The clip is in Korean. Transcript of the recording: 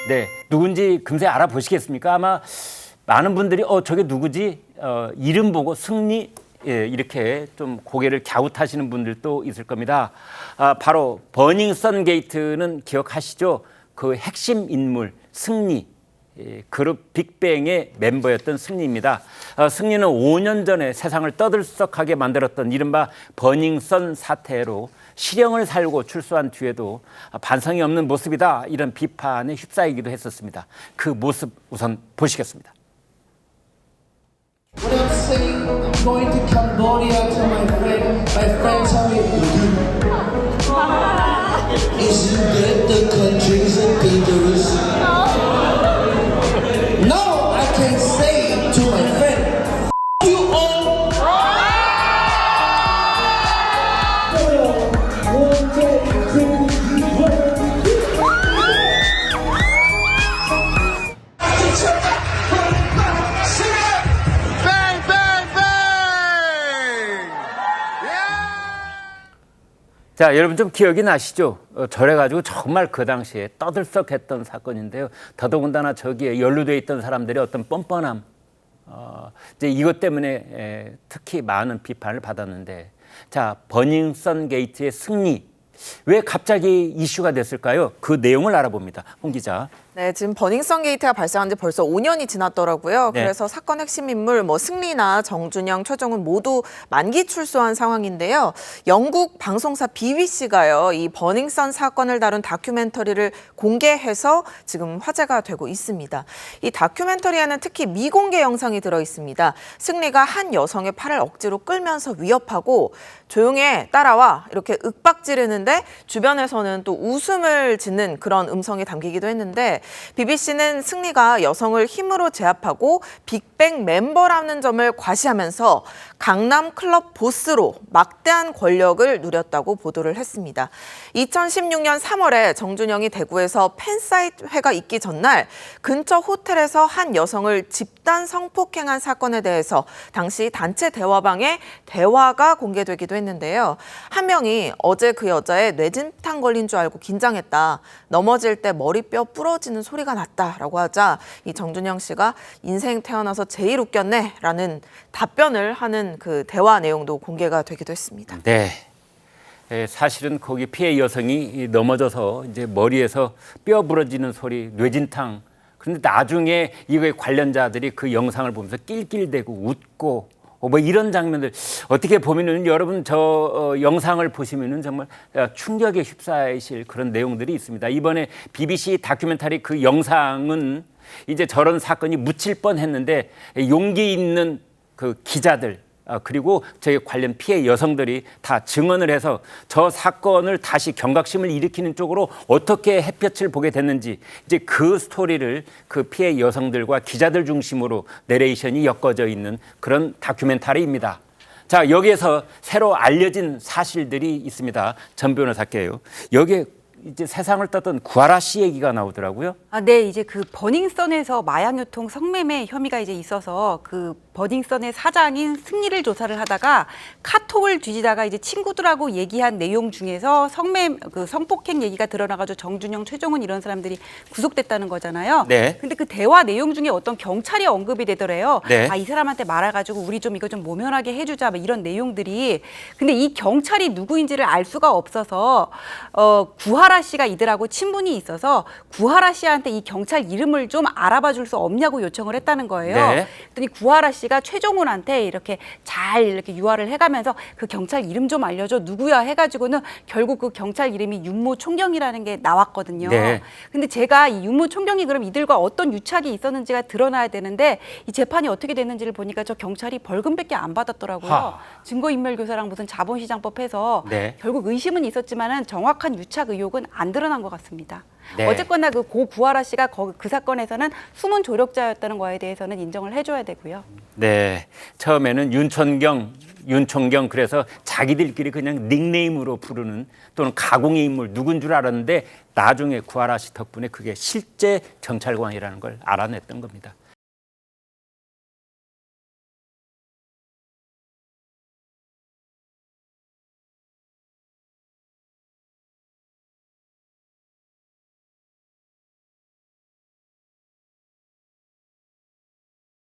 네, 누군지 금세 알아보시겠습니까? 아마 많은 분들이 저게 누구지? 이름 보고 승리 이렇게 좀 고개를 갸웃하시는 분들도 있을 겁니다. 바로 버닝썬 게이트는 기억하시죠? 그 핵심 인물 승리. 그룹 빅뱅의 멤버였던 승리입니다. 승리는 5년 전에 세상을 떠들썩하게 만들었던 이른바 버닝썬 사태로 실형을 살고 출소한 뒤에도 반성이 없는 모습이다 이런 비판에 휩싸이기도 했었습니다. 그 모습 우선 보시겠습니다. When I'm saying I'm going to Cambodia to my friend tell me, isn't that the countries are dangerous? No, I can say to my friend, you all. 자, 여러분 좀 기억이 나시죠? 저래가지고 정말 그 당시에 떠들썩했던 사건인데요. 더더군다나 저기에 연루돼 있던 사람들의 어떤 뻔뻔함, 이제 이것 때문에 특히 많은 비판을 받았는데, 자, 버닝썬 게이트의 승리. 왜 갑자기 이슈가 됐을까요? 그 내용을 알아봅니다. 홍 기자. 네, 지금 버닝썬 게이트가 발생한 지 벌써 5년이 지났더라고요. 네. 그래서 사건 핵심 인물 승리나 정준영, 최정훈 모두 만기 출소한 상황인데요. 영국 방송사 BBC가요, 이 버닝썬 사건을 다룬 다큐멘터리를 공개해서 지금 화제가 되고 있습니다. 이 다큐멘터리에는 특히 미공개 영상이 들어 있습니다. 승리가 한 여성의 팔을 억지로 끌면서 위협하고 조용해 따라와 이렇게 윽박 지르는데 주변에서는 또 웃음을 짓는 그런 음성이 담기기도 했는데 BBC는 승리가 여성을 힘으로 제압하고 빅뱅 멤버라는 점을 과시하면서 강남 클럽 보스로 막대한 권력을 누렸다고 보도를 했습니다. 2016년 3월에 정준영이 대구에서 팬사인회가 있기 전날 근처 호텔에서 한 여성을 집단 성폭행한 사건에 대해서 당시 단체 대화방에 대화가 공개되기도 했는데요. 한 명이 어제 그 여자의 뇌진탕 걸린 줄 알고 긴장했다. 넘어질 때 머리뼈 부러지는 소리가 났다라고 하자 이 정준영 씨가 인생 태어나서 제일 웃겼네라는 답변을 하는 그 대화 내용도 공개가 되기도 했습니다. 네. 사실은 거기 피해 여성이 넘어져서 이제 머리에서 뼈 부러지는 소리, 뇌진탕. 그런데 나중에 이거에 관련자들이 그 영상을 보면서 낄낄대고 웃고 뭐 이런 장면들 어떻게 보면은 여러분 저 영상을 보시면은 정말 충격에 휩싸이실 그런 내용들이 있습니다. 이번에 BBC 다큐멘터리 그 영상은 이제 저런 사건이 묻힐 뻔했는데 용기 있는 그 기자들 그리고 저희 관련 피해 여성들이 다 증언을 해서 저 사건을 다시 경각심을 일으키는 쪽으로 어떻게 햇볕을 보게 됐는지 이제 그 스토리를 그 피해 여성들과 기자들 중심으로 내레이션이 엮어져 있는 그런 다큐멘터리입니다. 자, 여기에서 새로 알려진 사실들이 있습니다. 전 변호사께요. 여기에 이제 세상을 떴던 구하라 씨 얘기가 나오더라고요. 네, 이제 그 버닝썬에서 마약 유통 성매매 혐의가 이제 있어서 그 버닝썬의 사장인 승리를 조사를 하다가 카톡을 뒤지다가 이제 친구들하고 얘기한 내용 중에서 성폭행 얘기가 드러나가지고 정준영, 최정훈 이런 사람들이 구속됐다는 거잖아요. 네. 근데 그 대화 내용 중에 어떤 경찰이 언급이 되더래요. 네. 이 사람한테 말해가지고 우리 좀 이거 좀 모면하게 해주자, 뭐 이런 내용들이. 근데 이 경찰이 누구인지를 알 수가 없어서 구하라 씨가 이들하고 친분이 있어서 구하라 씨한테 이 경찰 이름을 좀 알아봐 줄 수 없냐고 요청을 했다는 거예요. 네. 그랬더니 구하라 씨가 최종훈한테 이렇게 잘 이렇게 유화를 해가면서 그 경찰 이름 좀 알려줘 누구야 해가지고는 결국 그 경찰 이름이 윤모 총경이라는 게 나왔거든요. 네. 근데 제가 이 윤모 총경이 그럼 이들과 어떤 유착이 있었는지가 드러나야 되는데 이 재판이 어떻게 됐는지를 보니까 저 경찰이 벌금밖에 안 받았더라고요. 증거인멸교사랑 무슨 자본시장법 해서 네. 결국 의심은 있었지만은 정확한 유착 의혹은 안 드러난 것 같습니다. 네. 어쨌거나 그 고 구하라 씨가 그 사건에서는 숨은 조력자였다는 거에 대해서는 인정을 해줘야 되고요. 네, 처음에는 윤총경 그래서 자기들끼리 그냥 닉네임으로 부르는 또는 가공의 인물 누군 줄 알았는데 나중에 구하라 씨 덕분에 그게 실제 경찰관이라는 걸 알아냈던 겁니다.